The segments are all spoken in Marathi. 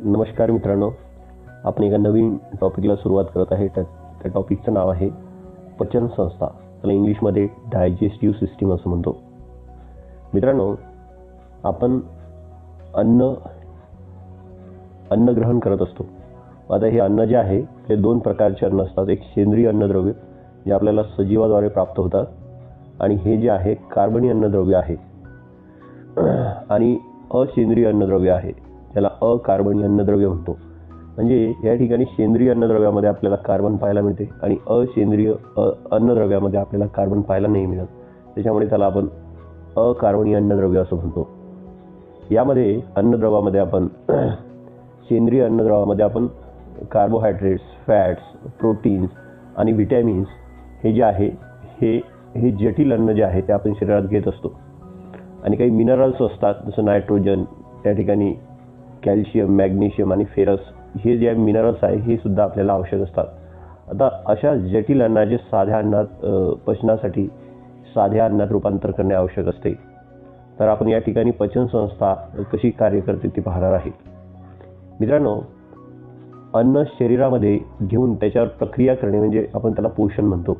नमस्कार मित्रांनो, आपण एका नवीन टॉपिकला सुरुवात करत आहे. त्या टॉपिकचं नाव आहे पचन संस्था. त्याला इंग्लिशमध्ये डायजेस्टिव्ह सिस्टीम असं म्हणतो. मित्रांनो, आपण अन्न ग्रहण करत असतो. आता हे अन्न जे आहे ते दोन प्रकारचे अन्न असतात. एक सेंद्रिय अन्नद्रव्य जे आपल्याला सजीवाद्वारे प्राप्त होतात, आणि हे जे आहे कार्बनी अन्नद्रव्य आहे. आणि असेंद्रिय अन्नद्रव्य आहे, त्याला अकार्बनी अन्नद्रव्य म्हणतो. म्हणजे या ठिकाणी सेंद्रिय अन्नद्रव्यामध्ये आपल्याला कार्बन पाहायला मिळते आणि असेंद्रिय अन्नद्रव्यामध्ये आपल्याला कार्बन पाहायला नाही मिळत. त्याच्यामुळे त्याला आपण अकार्बनी अन्नद्रव्य असं म्हणतो. यामध्ये अन्नद्रव्यामध्ये आपण सेंद्रिय अन्नद्रव्यामध्ये आपण कार्बोहायड्रेट्स, फॅट्स, प्रोटीन्स आणि व्हिटॅमिन्स हे जे आहे हे जटिल अन्न जे आहे ते आपण शरीरात घेत असतो. आणि काही मिनरल्स असतात, जसं नायट्रोजन, त्या ठिकाणी कॅल्शियम, मॅग्नेशियम आणि फेरस, हे जे मिनरल्स आहे हे सुद्धा आपल्याला आवश्यक असतात. आता अशा जटिल अन्नाचे साध्या अन्नात पचनासाठी साध्या अन्नात रूपांतर करणे आवश्यक असते. तर आपण या ठिकाणी पचन संस्था कशी कार्य करते ते पाहणार आहे. मित्रांनो, अन्न शरीरामध्ये घेऊन त्याच्यावर प्रक्रिया करणे म्हणजे आपण त्याला पोषण म्हणतो.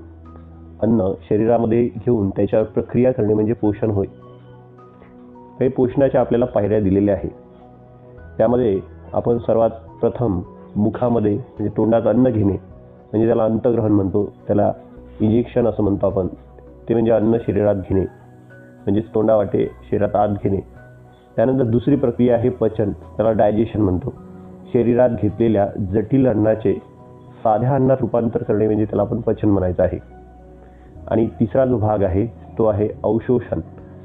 अन्न शरीरामध्ये घेऊन त्याच्यावर प्रक्रिया करणे म्हणजे पोषण होय. काही पोषणाच्या आपल्याला पायऱ्या दिलेल्या आहेत. त्यामध्ये आपण सर्वात प्रथम मुखामध्ये म्हणजे तोंडात अन्न घेणे म्हणजे त्याला अंतग्रहण म्हणतो. त्याला इंजेक्शन असं म्हणतो आपण. ते म्हणजे अन्न शरीरात घेणे म्हणजेच तोंडावाटे शरीरात आत घेणे. त्यानंतर दुसरी प्रक्रिया आहे पचन, त्याला डायजेशन म्हणतो. शरीरात घेतलेल्या जटिल अन्नाचे साध्या अन्नात रूपांतर करणे म्हणजे त्याला आपण पचन म्हणायचं आहे. आणि तिसरा जो भाग आहे तो आहे अवशोषण,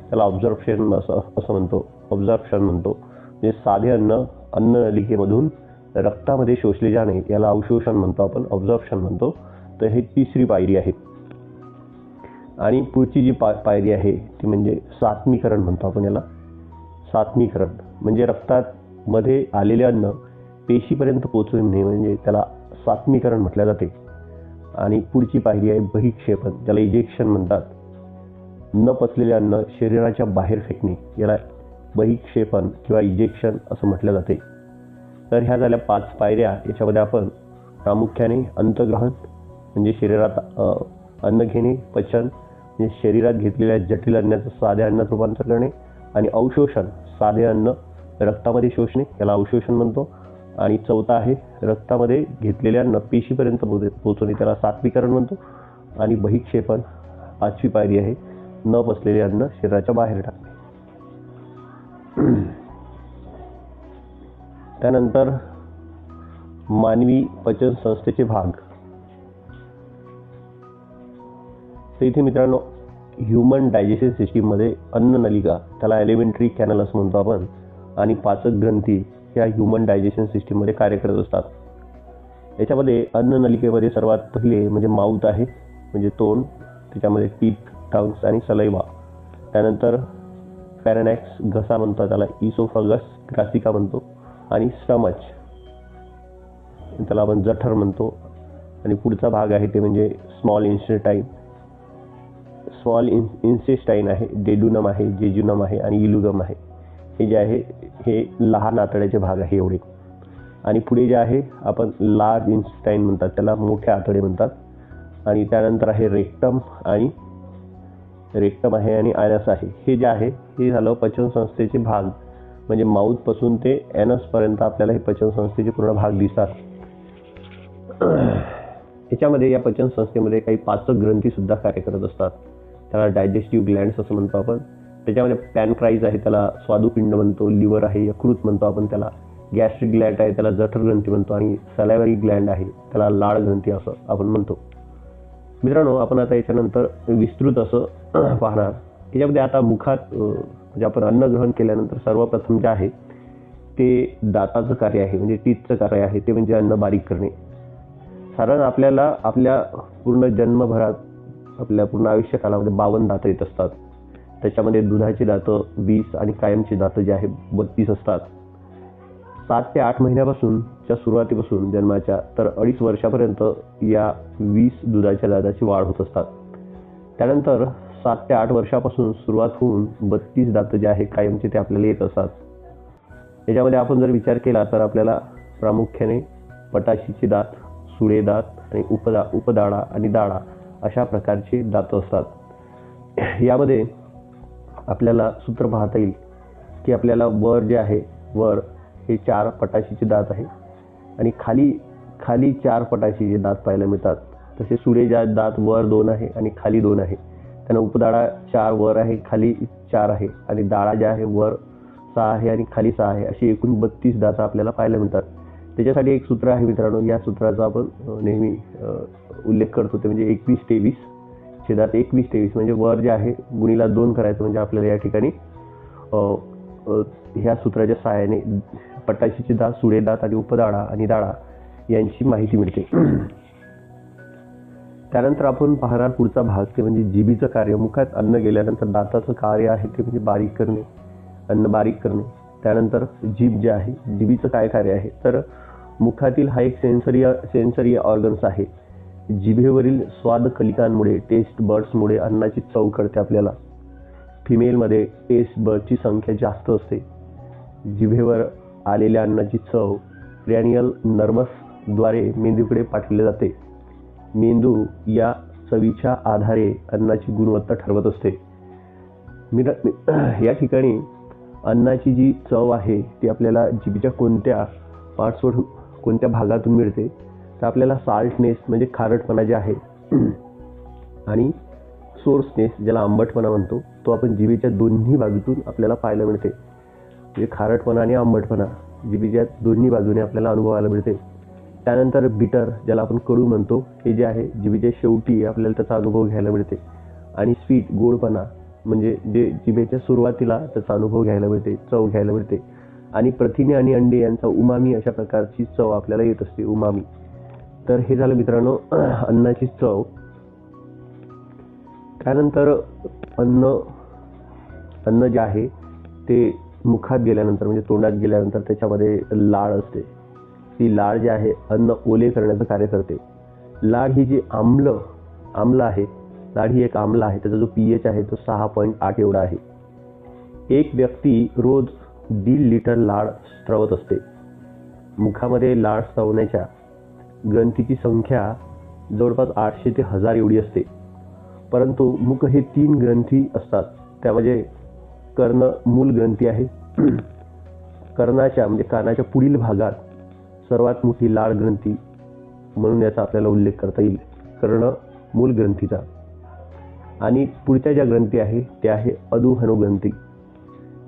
त्याला ऑब्झर्प्शन असं म्हणतो. ऑब्झर्प्शन म्हणतो म्हणजे साधे अन्न नलिकेमधून रक्तामध्ये शोषले जाणे याला अवशोषण म्हणतो आपण, ऑब्झर्प्शन म्हणतो. तर हे तिसरी पायरी आहे. आणि पुढची जी पायरी आहे ती म्हणजे सात्मीकरण म्हणतो आपण याला. सात्मीकरण म्हणजे रक्तात मध्ये आलेले अन्न पेशीपर्यंत पोहोचवणे म्हणजे त्याला सात्मीकरण म्हटले जाते. आणि पुढची पायरी आहे बहिक्षेपण, त्याला इजेक्शन म्हणतात. न पचलेले अन्न शरीराच्या बाहेर फेकणे याला बहिक्षेपण किंवा इजेक्शन असं म्हटलं जाते. तर ह्या झाल्या 5 पायऱ्या. याच्यामध्ये आपण प्रामुख्याने अंतग्रहण म्हणजे शरीरात अन्न घेणे, पचन म्हणजे शरीरात घेतलेल्या जटिल अन्नाचं साध्या अन्नात रूपांतर करणे, आणि अवशोषण साधे अन्न रक्तामध्ये शोषणे याला अवशोषण म्हणतो. आणि चौथा आहे रक्तामध्ये घेतलेल्या अन्न पेशीपर्यंत पोहोचवणे त्याला सात्मीकरण म्हणतो. आणि बहिक्षेपण 5वी पायरी आहे, न पचलेले अन्न शरीराच्या बाहेर टाकणे. त्यानंतर मानवी पचन संस्थेचे भाग. तर इथे मित्रांनो, ह्युमन डायजेशन सिस्टीममध्ये अन्न नलिका त्याला एलिमेंटरी कॅनल असं म्हणतो आपण, आणि पाचक ग्रंथी ह्या ह्युमन डायजेशन सिस्टीममध्ये कार्य करत असतात. याच्यामध्ये अन्न नलिकेमध्ये सर्वात पहिले म्हणजे माउथ आहे म्हणजे तोंड, त्याच्यामध्ये टीथ, टंग्स आणि सलाइवा. त्यानंतर फॅरेनॅक्स घसा म्हणतो त्याला, इसोफगस ग्रासिका म्हणतो, आणि स्टमच त्याला आपण जठर म्हणतो. आणि पुढचा भाग आहे ते म्हणजे स्मॉल इंसेस्टाईन आहे, डेड्युनम आहे, जेजुनम आहे आणि इलुगम आहे. हे जे आहे हे लहान आतड्याचे भाग आहे एवढे. आणि पुढे जे आहे आपण लार्ज इंटेस्टाईन म्हणतात, त्याला मोठे आतडे म्हणतात. आणि त्यानंतर आहे रेक्टम आहे आणि ॲनस आहे. हे जे आहे हे झालं पचन संस्थेचे भाग. म्हणजे माउथपासून ते ॲनसपर्यंत आपल्याला हे पचन संस्थेचे पूर्ण भाग दिसतात. याच्यामध्ये या पचन संस्थेमध्ये काही पाचक ग्रंथी सुद्धा कार्य करत असतात. त्याला डायजेस्टिव्ह ग्लँड्स असं म्हणतो आपण. त्याच्यामध्ये पॅनक्राईज आहे, त्याला स्वादुपिंड म्हणतो. लिव्हर आहे, यकृत म्हणतो आपण त्याला. गॅस्ट्रिक ग्लँड आहे, त्याला जठर ग्रंथी म्हणतो. आणि सलायव्हरी ग्लँड आहे, त्याला लाळ ग्रंथी असं आपण म्हणतो. मित्रांनो, आपण आता याच्यानंतर विस्तृत असं पाहणार. याच्यामध्ये आता मुखात म्हणजे आपण अन्न ग्रहण केल्यानंतर सर्वप्रथम जे आहे ते दाताचं कार्य आहे म्हणजे टीथचं कार्य आहे, ते म्हणजे अन्न बारीक करणे. साधारण आपल्याला आपल्या पूर्ण जन्मभरात आपल्या पूर्ण आयुष्य कालामध्ये 52 दातं येत असतात. त्याच्यामध्ये दुधाची दातं 20 आणि कायमची दातं जे आहे 32 असतात. 7 ते 8 महिन्यापासूनच्या सुरुवातीपासून जन्माच्या तर 2.5 वर्षापर्यंत या 20 दुधाच्या दाताची वाढ होत असतात. त्यानंतर 7 ते 8 वर्षापासून सुरुवात होऊन 32 दातं जे आहे कायमचे ते आपल्याला येत असतात. याच्यामध्ये आपण जर विचार केला तर आपल्याला प्रामुख्याने पटाशीचे दात, सुळे दात आणि उपदाढा आणि दाढा अशा प्रकारचे दात असतात. यामध्ये आपल्याला सूत्र पाहता येईल की आपल्याला वर जे आहे, वर हे 4 पटाशीचे दात आहे आणि खाली 4 पटाशीचे दात पाहायला मिळतात. तसे सुळे दात वर 2 आहे आणि खाली 2 आहे. त्यांना उपदाढा 4 वर आहे, खाली 4 आहे आणि दाढा जे आहे वर 6 आहे आणि खाली 6 आहे. अशी एकूण 32 दात आपल्याला पाहायला मिळतात. त्याच्यासाठी एक सूत्र आहे मित्रांनो, या सूत्राचा आपण नेहमी उल्लेख करतो, ते म्हणजे 21-23 छेदात 21-23 म्हणजे वर जे आहे गुणीला 2 करायचं, म्हणजे आपल्याला या ठिकाणी ह्या सूत्राच्या सहाय्याने पटाशीचे दात, सुळे दात आणि उपदाढा आणि दाढा यांची माहिती मिळते. त्यानंतर आपण पाहणार पुढचा भाग, ते म्हणजे जिभेचं कार्य. मुखात अन्न गेल्यानंतर दाताचं कार्य आहे ते म्हणजे बारीक करणे, अन्न बारीक करणे. त्यानंतर जीभ जे आहे, जिभेचं काय कार्य आहे, तर मुखातील हा एक सेन्सरी ऑर्गन्स आहे. जिभेवरील स्वाद कलिकांमुळे, टेस्ट बर्ड्समुळे अन्नाची चव कळते आपल्याला. फिमेलमध्ये टेस्ट बर्डची संख्या जास्त असते. जिभेवर आलेल्या अन्नाची चव क्रॅनियल नर्व्सद्वारे मेंदूकडे पाठवले जाते. मेंदू या चवीच्या आधारे अन्नाची गुणवत्ता ठरवत असते. या ठिकाणी अन्नाची जी चव आहे ती आपल्याला जिभेच्या कोणत्या पार्ट्सवर, कोणत्या भागातून मिळते, तर आपल्याला साल्टनेस म्हणजे खारटपणा जे आहे आणि सोर्सनेस ज्याला आंबटपणा म्हणतो, तो आपण जिभेच्या दोन्ही बाजूतून आपल्याला पाहायला मिळते. म्हणजे खारटपणा आणि आंबटपणा जिभेच्या दोन्ही बाजूने आपल्याला अनुभवायला मिळते. त्यानंतर बिटर ज्याला आपण कडू म्हणतो, हे जे आहे जिभेच्या शेवटी आपल्याला त्याचा अनुभव घ्यायला मिळते. आणि स्वीट गोडपणा म्हणजे जे जिभेच्या सुरुवातीला त्याचा अनुभव घ्यायला मिळते, चव घ्यायला मिळते. आणि प्रथिने आणि अंडे यांचा उमामी अशा प्रकारची चव आपल्याला येत असते, उमामी. तर हे झालं मित्रांनो अन्नाची चव. त्यानंतर अन्न जे आहे ते मुखात गेल्यानंतर म्हणजे तोंडात गेल्यानंतर त्याच्यामध्ये लाळ असते. ती लाळ जी आहे अन्न ओले करण्याचं कार्य करते. लाळ ही जी आम्ल आहे, लाळ ही एक आम्ल आहे, त्याचा जो pH आहे तो 6.8 एवढा आहे. एक व्यक्ती रोज 1.5 लिटर लाळ स्त्रवत असते. मुखामध्ये लाळ स्त्रवण्याच्या ग्रंथीची संख्या जवळपास 800 ते 1000 एवढी असते. परंतु मुख हे 3 ग्रंथी असतात. त्यामध्ये मूल ग्रंथी आहे. कर्णाच्या म्हणजे कानाच्या पुढील भागात सर्वात मोठी लाळ ग्रंथी म्हणून याचा आपल्याला उल्लेख करता येईल, मूल ग्रंथीचा. आणि पुढच्या ज्या ग्रंथी आहे त्या आहे अधोहनु ग्रंथी.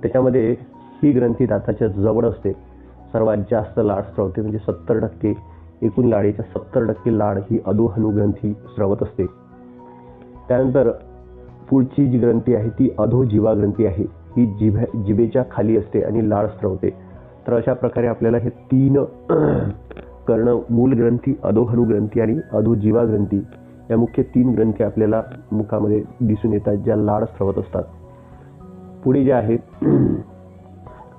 त्याच्यामध्ये ही ग्रंथी दाताच्या जवळ असते. सर्वात जास्त लाळ स्त्रवते, म्हणजे 70% एकूण लाळेच्या 70% लाळ ही अधोहनु ग्रंथी स्त्रवत असते. त्यानंतर पुढची जी ग्रंथी आहे ती अधोजिव्हा ग्रंथी आहे. ही जिभेच्या खाली असते आणि लाळ स्त्रवते. तर अशा प्रकारे आपल्याला हे 3 मूल ग्रंथी, अधोहनु ग्रंथी आणि अधोजिव्हा ग्रंथी या मुख्य 3 ग्रंथी आपल्याला मुखामध्ये दिसून येतात, ज्या लाळ स्त्रवत असतात. पुढे जे आहे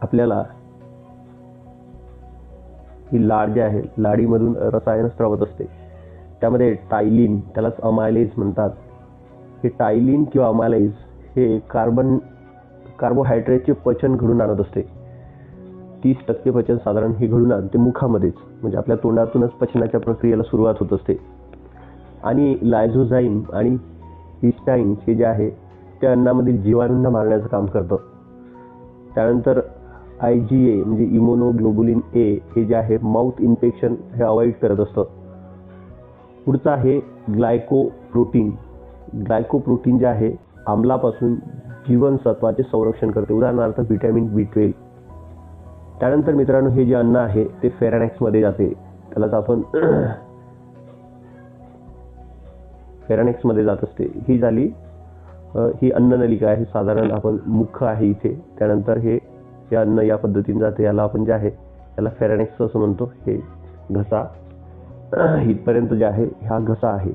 आपल्याला ही लाळ जी आहे, लाळीमधून रसायन स्त्रवत असते. त्यामध्ये टायलिन, त्यालाच अमायलेज म्हणतात. हे टायलिन किंवा अमायलेज हे कार्बोहायड्रेटचे पचन घडून आणत असते. 30% पचन साधारण हे घडून आणते मुखामध्येच, म्हणजे आपल्या तोंडातूनच पचनाच्या प्रक्रियेला सुरुवात होत असते. आणि लायझोझाईम आणि हिस्टाईन हे जे आहे ते अन्नामधील जीवाणूंना मारण्याचं काम करतं. त्यानंतर IgA म्हणजे इम्युनोग्लोबुलिन A हे जे आहे माउथ इन्फेक्शन हे अवॉइड करत असतं. पुढचं आहे ग्लायकोप्रोटीन. ग्लायकोप्रोटीन जे आहे आम्लापासून जीवनसत्वाचे संरक्षण करते, उदाहरणार्थ व्हिटॅमिन B12. त्यानंतर मित्रांनो हे जे अन्न आहे ते फेरानेक्समध्ये जाते. त्यालाच आपण फेरानेक्समध्ये जात असते. ही झाली ही अन्ननलिका आहे. साधारण आपण मुख आहे इथे. त्यानंतर हे अन्न या पद्धतीने जाते. याला आपण जे आहे याला फेरानेक्स असं म्हणतो. हे घसा इथपर्यंत जे आहे हा घसा आहे.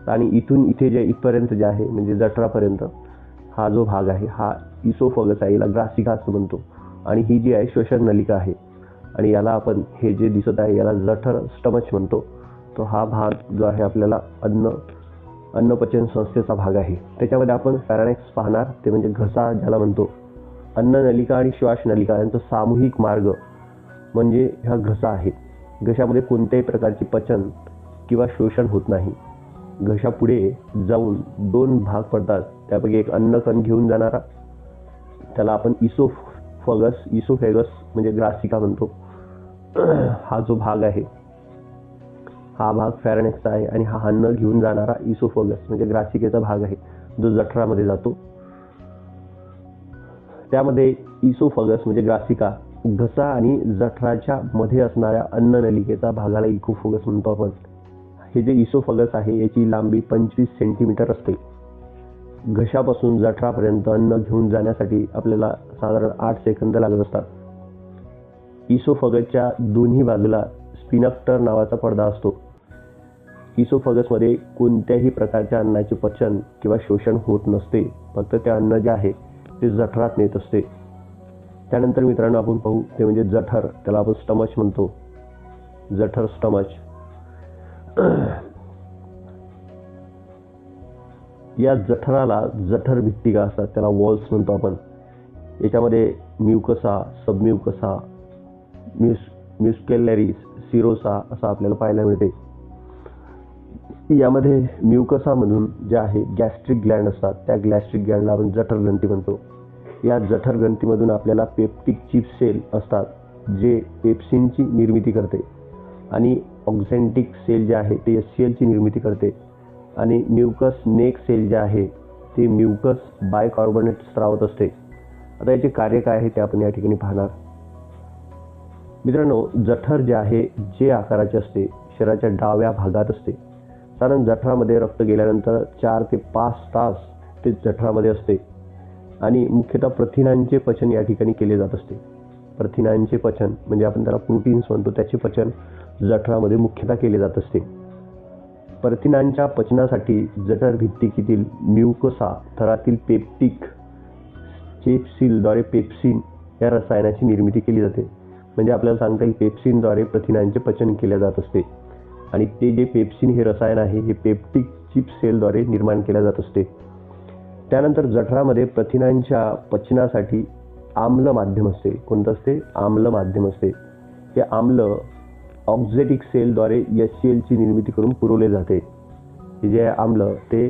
आणि इथून इथे जे इथपर्यंत जे आहे म्हणजे जठरापर्यंत हा जो भाग आहे हा इसोफगस आहे, याला ग्रासिका असं म्हणतो. आणि ही जी आहे श्वसन नलिका आहे. आणि याला आपण हे जे दिसत आहे याला जठर स्टमच म्हणतो. तो हा भाग जो आहे आपल्याला अन्नपचन संस्थेचा भाग आहे. त्याच्यामध्ये आपण फेरानेक्स पाहणार, ते म्हणजे घसा ज्याला म्हणतो. अन्ननलिका आणि श्वासनलिका यांचा सामूहिक मार्ग म्हणजे हा घसा आहे. घशामध्ये कोणत्याही प्रकारचे पचन किंवा शोषण होत नाही. घशापुढे जाऊन 2 भाग पडतात. त्यापैकी एक अन्नकण घेऊन जाणारा, त्याला आपण इसोफेगस म्हणजे ग्रासिका म्हणतो, हा जो भाग आहे हा भाग फॅरेंक्सचा आहे. आणि हा अन्न घेऊन जाणारा इसोफेगस म्हणजे ग्रासिकेचा भाग आहे जो जठरामध्ये जातो. त्यामध्ये इसोफेगस म्हणजे ग्रासिका, घसा आणि जठराच्या मध्ये असणाऱ्या अन्ननलिकेचा भागाला इकोफेगस म्हणतो आपण. हे जे इसोफेगस आहे याची लांबी 25 सेंटीमीटर असते. घशापासून जठरापर्यंत अन्न घेऊन जाण्यासाठी आपल्याला साधारण 8 सेकंद लागत असतात. इसोफेगसच्या दोन्ही बाजूला स्फिन्क्टर नावाचा पडदा असतो. इसोफेगसमध्ये कोणत्याही प्रकारच्या अन्नाचे पचन किंवा शोषण होत नसते. फक्त ते अन्न जे आहे ते जठरात नेत असते. त्यानंतर मित्रांनो आपण पाहू ते म्हणजे जठर, त्याला आपण स्टमच म्हणतो. जठर, स्टमच. या जठराला जठर भित्तिका असतात, त्याला वॉल्स म्हणतो आपण. याच्यामध्ये म्युकसा, सबम्युकसा, म्युस्केलरीज, सिरोसा असं आपल्याला पाहायला मिळते. यामध्ये म्युकसामधून जे आहे गॅस्ट्रिक ग्लँड असतात, त्या गॅस्ट्रिक ग्लँडला आपण जठर ग्रंथी म्हणतो. या जठर ग्रंथीमधून आपल्याला पेप्टिक चिप सेल असतात जे पेप्सिनची निर्मिती करते. आणि ऑक्झॅन्टिक सेल जे आहे ते HCl निर्मिती करते. आणि म्युकस नेक सेल जे आहे ते म्युकस बायकार्बोनेट स्रावत असते. आता याचे कार्य काय आहे ते आपण या ठिकाणी पाहणार. मित्रांनो, जठर जे आहे जे आकाराचे असते शरीराच्या डाव्या भागात असते. कारण जठरामध्ये रक्त गेल्यानंतर 4 ते 5 तास ते जठरामध्ये असते. आणि मुख्यतः प्रथिनांचे पचन या ठिकाणी केले जात असते. प्रथिनांचे पचन म्हणजे आपण त्याला प्रोटीन्स म्हणतो, त्याचे पचन जठरामध्ये मुख्यतः केले जात असते. प्रथिनांच्या पचनासाठी जठर भित्तिकेतील म्युकोसा थरातील पेप्टिक चेपसीलद्वारे पेप्सिन या रसायनाची निर्मिती केली जाते. म्हणजे आपल्याला सांगता येईल पेप्सिनद्वारे प्रथिनांचे पचन केले जात असते. आणि ते जे पेप्सिन हे रसायन आहे हे पेप्टिक चिप सेलद्वारे निर्माण केले जात असते. त्यानंतर जठरामध्ये प्रथिनांच्या पचनासाठी आम्ल माध्यम असते. कोणतं असते? आम्ल माध्यम असते. हे आम्ल ऑक्झॅटिक सेलद्वारे HCl निर्मिती करून पुरवले जाते. हे जे आम्ल ते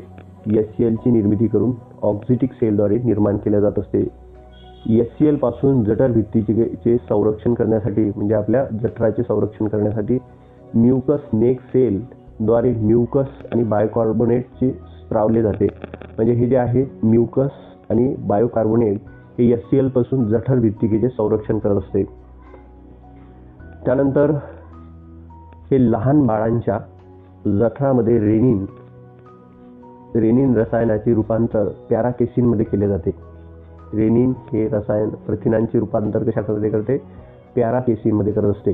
HCl निर्मिती करून ऑक्झॅटिक सेलद्वारे निर्माण केले जात असते. HCl पासून जठर भित्तिकेचे संरक्षण करण्यासाठी म्हणजे आपल्या जठराचे संरक्षण करण्यासाठी म्युकस नेक सेलद्वारे म्युकस आणि बायकार्बोनेटचे स्त्रावले जाते. म्हणजे हे जे आहे म्युकस आणि बायोकार्बोनेट हे HCl पासून जठर भित्तिकेचे संरक्षण करत असते. त्यानंतर हे लहान बाळांच्या जठरामध्ये रेनिन रसायनाचे रूपांतर पॅराकेसिनमध्ये केले जाते. रेनिन हे रसायन प्रथिनांचे रूपांतर कशामध्ये करते? पॅराकेसिनमध्ये करत असते.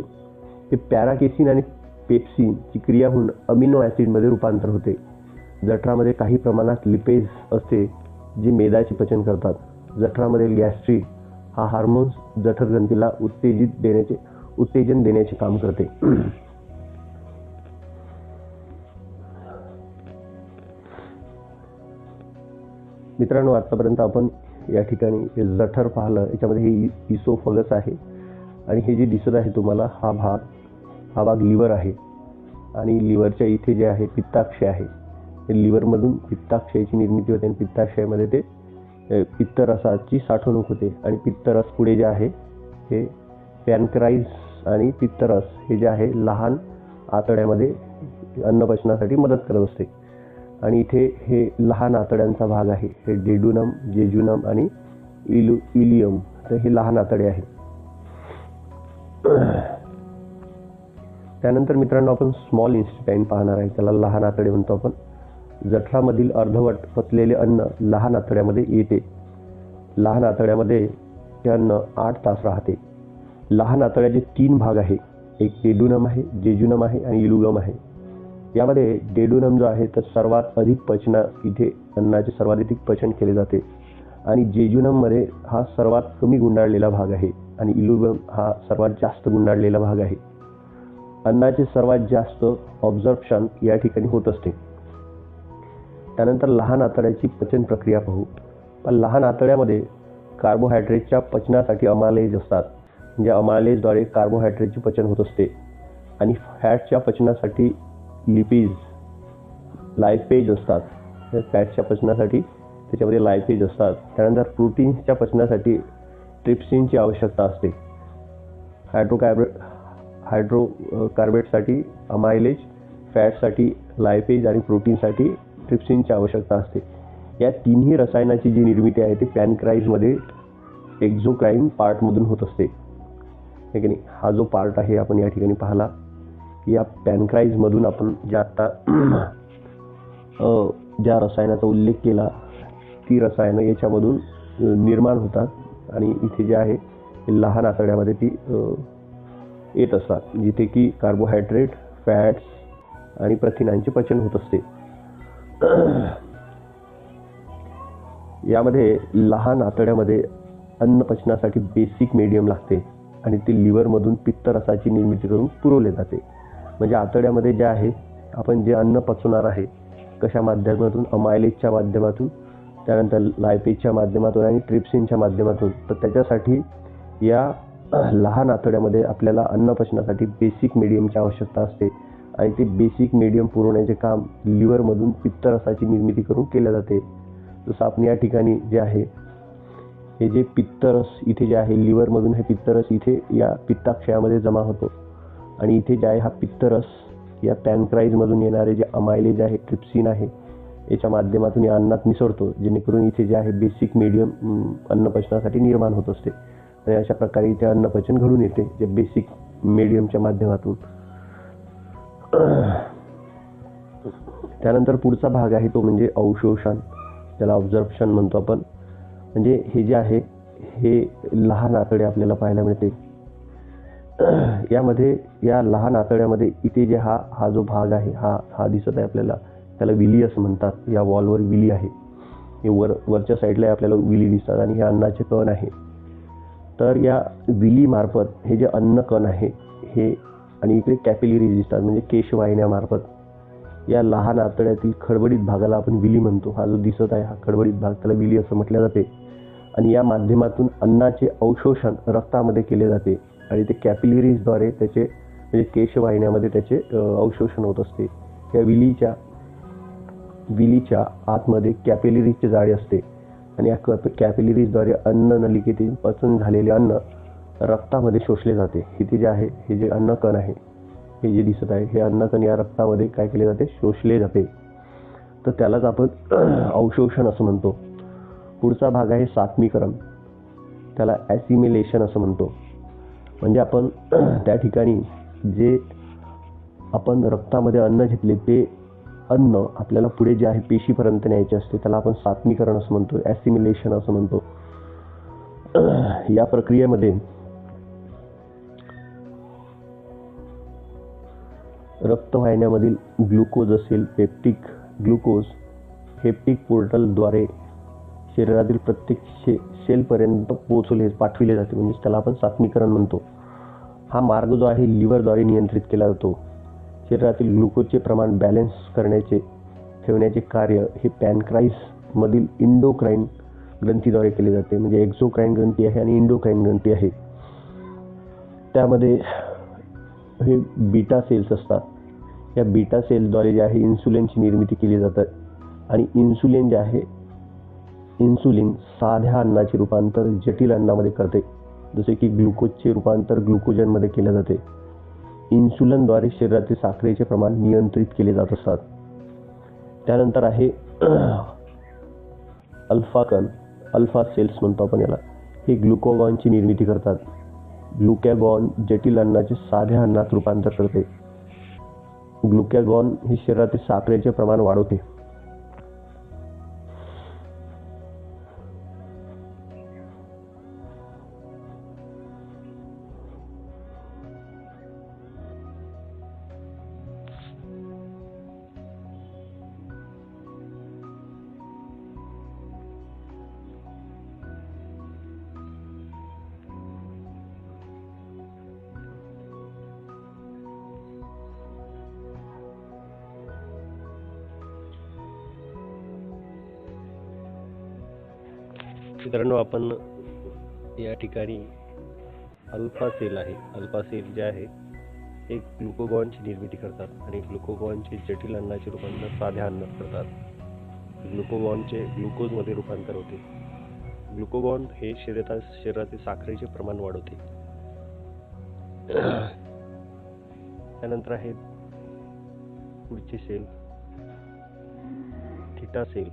हे पॅराकेसिन आणि पेप्सिनची क्रिया होऊन अमिनो ॲसिडमध्ये रूपांतर होते. जठरामध्ये काही प्रमाणात लिपेज असते जे मेदाचे पचन करतात. जठरामधील गॅस्ट्रिक हा हार्मोन्स जठर ग्रंथीला उत्तेजन देण्याचे काम करते. मित्रांनो, आतापर्यंत आपण या ठिकाणी हे जठर पाहिलं. याच्यामध्ये हे इसोफेगस आहे आणि हे जे दिसत आहे तुम्हाला हा भाग लिव्हर आहे. आणि लिव्हरच्या इथे जे आहे पित्ताशय आहे. हे लिव्हरमधून पित्ताशयाची निर्मिती होते आणि पित्ताशयामध्ये ते पित्तरसाची साठवणूक होते. आणि पित्तरस पुढे जे आहे हे पॅनक्राईज आणि पित्तरस हे जे आहे लहान आतड्यामध्ये अन्नपचनासाठी मदत करत असते. आणि इथे हे लहान आतड्यांचा भाग आहे. हे डेड्युनम, जेजुनम आणि इलियम, तर हे लहान आतडे आहे. त्यानंतर मित्रांनो आपण स्मॉल इंटेस्टाईन पाहणार आहे. त्याला लहान आतडे म्हणतो आपण. जठरामधील अर्धवट पचलेले अन्न लहान आतड्यामध्ये येते. लहान आतड्यामध्ये हे अन्न 8 तास राहते. लहान आतड्याचे 3 भाग आहे. एक डेड्युनम आहे, जेजुनम आहे आणि इलुगम आहे. यामध्ये डेड्युनम जो आहे तर सर्वात अधिक इथे अन्नाचे सर्वाधिक पचन केले जाते. आणि जेजुनममध्ये हा सर्वात कमी गुंडाळलेला भाग आहे आणि इलुगम हा सर्वात जास्त गुंडाळलेला भाग आहे. अन्नाचे सर्वात जास्त ऑब्झर्प्शन या ठिकाणी होत असते. त्यानंतर लहान आतड्याची पचन प्रक्रिया पाहू. पण लहान आतड्यामध्ये कार्बोहायड्रेटच्या पचनासाठी अमालेज असतात, म्हणजे अमालेजद्वारे कार्बोहायड्रेटचे पचन होत असते. आणि फॅटच्या पचनासाठी लिपिड्स लायपेज असतात. फॅटच्या पचनासाठी त्याच्यामध्ये लायपेज असतात. त्यानंतर प्रोटीन्सच्या पचनासाठी ट्रिप्सिनची आवश्यकता असते. हायड्रोकार्बोनेटसाठी अमायलेज, फॅटसाठी लायपेज आणि प्रोटीनसाठी ट्रिप्सिनची आवश्यकता असते. या तिन्ही रसायनाची जी निर्मिती आहे ती पॅनक्राईजमध्ये एक्झोक्राईन पार्टमधून होत असते, हे की नाही. हा जो पार्ट आहे आपण या ठिकाणी पाहिला की या पॅनक्राईजमधून आपण ज्या रसायनाचा उल्लेख केला ती रसायनं याच्यामधून निर्माण होतात आणि इथे जे आहे लहान आतड्यामध्ये ती येत असतात, जिथे की कार्बोहायड्रेट, फॅट्स आणि प्रथिनांचे पचन होत असते. यामध्ये लहान आतड्यामध्ये अन्न पचनासाठी बेसिक मीडियम लागते आणि ते लिव्हरमधून पित्तरसाची निर्मिती करून पुरवले जाते. म्हणजे आतड्यामध्ये जे आहे आपण जे अन्न पचवणार आहे कशा माध्यमातून, अमायलेजच्या माध्यमातून, त्यानंतर लायपेजच्या माध्यमातून आणि ट्रिप्सिनच्या माध्यमातून. तर त्याच्यासाठी या लहान आतड्यामध्ये आपल्याला अन्न पचनासाठी बेसिक मीडियमची आवश्यकता असते आणि ते बेसिक मीडियम पुरवण्याचे काम लिव्हरमधून पित्तरसाची निर्मिती करून केले जाते. जसं आपण या ठिकाणी जे आहे हे जे पित्तरस इथे जे आहे लिव्हरमधून हे पित्तरस इथे या पित्ताक्षयामध्ये जमा होतो आणि इथे जे आहे हा पित्तरस या पॅनक्राईजमधून येणारे जे अमायलेज आहे, ट्रिप्सिन आहे, याच्या माध्यमातून या अन्नात मिसळतो, जेणेकरून इथे जे आहे बेसिक मीडियम अन्नपचनासाठी निर्माण होत असते. आणि अशा प्रकारे इथे अन्नपचन घडून येते जे बेसिक मीडियमच्या माध्यमातून. त्यानंतर पुढचा भाग आहे तो म्हणजे अवशोषण, त्याला ऑब्झर्प्शन म्हणतो आपण. म्हणजे हे जे आहे हे लहान आतडे आपल्याला पाहायला मिळते. यामध्ये या लहान आतड्यामध्ये इथे जे हा जो भाग आहे हा दिसत आहे आपल्याला, त्याला विली असं म्हणतात. या वॉलवर विली आहे, हे वरच्या साईडला आपल्याला विली दिसतात आणि हे अन्नाचे कण आहे. तर या विली मार्फत हे जे अन्न कण आहे हे, आणि इकडे कॅपिलरीज दिसतात म्हणजे केशवाहिन्यामार्फत या लहान आतड्यातील खडबडीत भागाला आपण विली म्हणतो. हा जो दिसत आहे हा खडबडीत भाग, त्याला विली असं म्हटलं जाते. आणि या माध्यमातून अन्नाचे अवशोषण रक्तामध्ये केले जाते आणि ते कॅपिलरीजद्वारे त्याचे म्हणजे केशवाहिन्यामध्ये त्याचे अवशोषण होत असते. या विलीच्या आतमध्ये कॅपिलरीजचे जाळे असते आणि या कॅपिलरीजद्वारे अन्न नलिकेतील पचन झालेले अन्न रक्तामध्ये शोषले जाते. इथे जे आहे हे जे अन्नकण आहे हे जे दिसत आहे हे अन्नकण या रक्तामध्ये काय केले जाते, शोषले जाते. तर त्यालाच आपण अवशोषण असं म्हणतो. पुढचा भाग आहे सात्मीकरण, त्याला ॲसिमिलेशन असं म्हणतो. म्हणजे आपण त्या ठिकाणी जे आपण रक्तामध्ये अन्न घेतले ते अन्न आपल्याला पुढे जे आहे पेशीपर्यंत न्यायचे असते, त्याला आपण सात्मीकरण असं म्हणतो, ॲसिमिलेशन असं म्हणतो. या प्रक्रियेमध्ये रक्तवाहिन्यामधील ग्लुकोज असेल, ग्लुकोज हेप्टिक पोर्टलद्वारे शरीरातील प्रत्येक सेलपर्यंत पाठविले जाते, म्हणजे त्याला आपण सात्मीकरण म्हणतो. हा मार्ग जो आहे लिव्हरद्वारे नियंत्रित केला जातो. शरीरातील ग्लुकोजचे प्रमाण बॅलन्स ठेवण्याचे कार्य हे पॅनक्राईजमधील इंडोक्राईन ग्रंथीद्वारे केले जाते. म्हणजे एक्झोक्राईन ग्रंथी आहे आणि इंडोक्राईन ग्रंथी आहे. त्यामध्ये हे बीटा सेल्स असतात. या बीटा सेल्सद्वारे जे आहे इन्सुलिनची निर्मिती केली जाते आणि इन्सुलिन जे आहे इन्सुलिन साध्या अन्नाचे रूपांतर जटिल अन्नामध्ये करते, जसे की ग्लुकोजचे रूपांतर ग्लुकोजनमध्ये केले जाते. इन्सुलिनद्वारे शरीरातील साखरेचे प्रमाण नियंत्रित केले जात असतात. त्यानंतर आहे अल्फा सेल्स म्हणतो आपण याला. हे ग्लुकोगॉनची निर्मिती करतात. ग्लुकॅगॉन जटिल अन्नाचे साध्या अन्नात रूपांतर करते. ग्लुकॅगॉन हे शरीरातील साखरेचे प्रमाण वाढवते. मित्रांनो, आपण या ठिकाणी अल्फा सेल आहे. अल्फा सेल जे आहे हे ग्लुकोगॉनची निर्मिती करतात आणि ग्लुकोगॉनचे जटिल अन्नाचे रूपांतर साध्या अन्नात करतात. ग्लुकोगॉनचे ग्लुकोजमध्ये रूपांतर होते. ग्लुकोगॉन हे शरीरातील साखरेचे प्रमाण वाढवते. त्यानंतर आहे पुढची सेल थीटा सेल.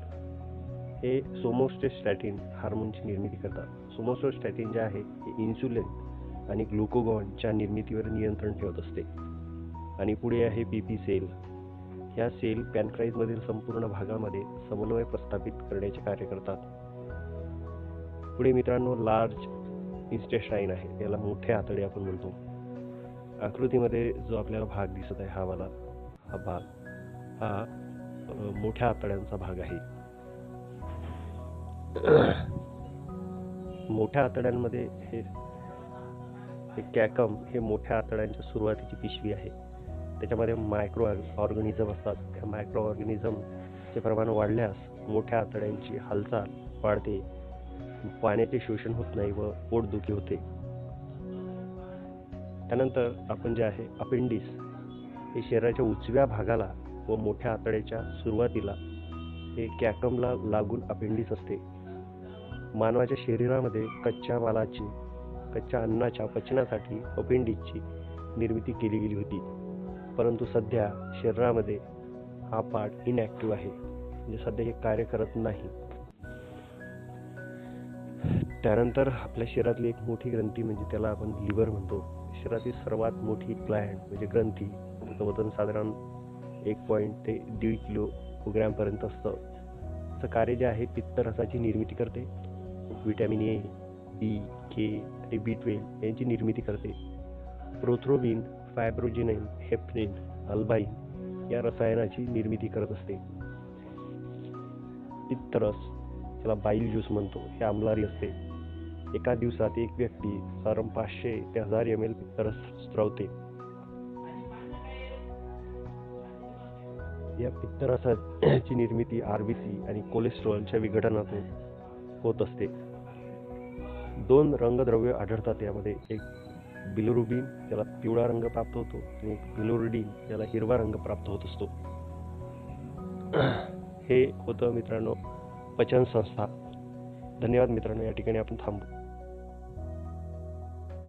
हे सोमॅटोस्टॅटिन हार्मोनची निर्मिती करतात. सोमॅटोस्टॅटिन जे आहे हे इन्सुलिन आणि ग्लुकोगॉनच्या निर्मितीवर नियंत्रण ठेवत असते. आणि पुढे आहे पीपी सेल. ह्या सेल पॅनक्राईजमधील संपूर्ण भागामध्ये समन्वय प्रस्थापित करण्याचे कार्य करतात. पुढे मित्रांनो लार्ज इंटेस्टाईन आहे. याला मोठे आतडे आपण म्हणतो. आकृतीमध्ये जो आपल्याला भाग दिसत आहे हा भाग मोठ्या आतड्यांचा भाग आहे. मोठ्या आतड्यांमध्ये हे कॅकम हे मोठ्या आतड्यांच्या सुरुवातीची पिशवी आहे. त्याच्यामध्ये मायक्रो ऑर्गॅनिझम असतात. त्या मायक्रो ऑर्गॅनिझमचे प्रमाण वाढल्यास मोठ्या आतड्यांची हालचाल वाढते, पाण्याचे शोषण होत नाही व पोटदुखी होते. त्यानंतर आपण जे आहे अपेंडिस हे शरीराच्या उजव्या भागाला व मोठ्या आतड्याच्या सुरुवातीला हे कॅकमला लागून अपेंडिस असते. मानवाच्या शरीरामध्ये कच्च्या अन्नाच्या पचनासाठी अपेंडिसची निर्मिती केली गेली होती, परंतु सध्या शरीरामध्ये हा पार्ट इनॅक्टिव्ह आहे, म्हणजे सध्या हे कार्य करत नाही. त्यानंतर आपल्या शरीरातली एक मोठी ग्रंथी म्हणजे त्याला आपण लिव्हर म्हणतो. शरीरातील सर्वात मोठी ग्लँड म्हणजे ग्रंथी वजन साधारण 1 ते 1.5 किलोग्रॅमपर्यंत असतं. त्याचं कार्य जे आहे पित्तरसाची निर्मिती करते. व्हिटॅमिन ए, डी, के आणि B12 यांची निर्मिती करते. प्रोथ्रोबिन, फायब्रोजिनिन, हेपरिन, अल्बाइन या रसायनाची निर्मिती करत असते. पित्तरस त्याला बाईल ज्यूस म्हणतो, हे आम्लारी असते. एका दिवसात एक व्यक्ती साधारण 500 ते 1000 ml पित्तरस स्त्रवते. या पित्तरसाची निर्मिती आरबीसी आणि कोलेस्ट्रॉलच्या विघटनातून होत असते. 2 रंगद्रव्य आढळतात यामध्ये. एक बिलिरुबिन ज्याला पिवळा रंग प्राप्त होतो आणि एक बिलिरुबिन ज्याला हिरवा रंग प्राप्त होत असतो. हे होतं मित्रांनो पचन संस्था. धन्यवाद मित्रांनो. या ठिकाणी आपण थांबू.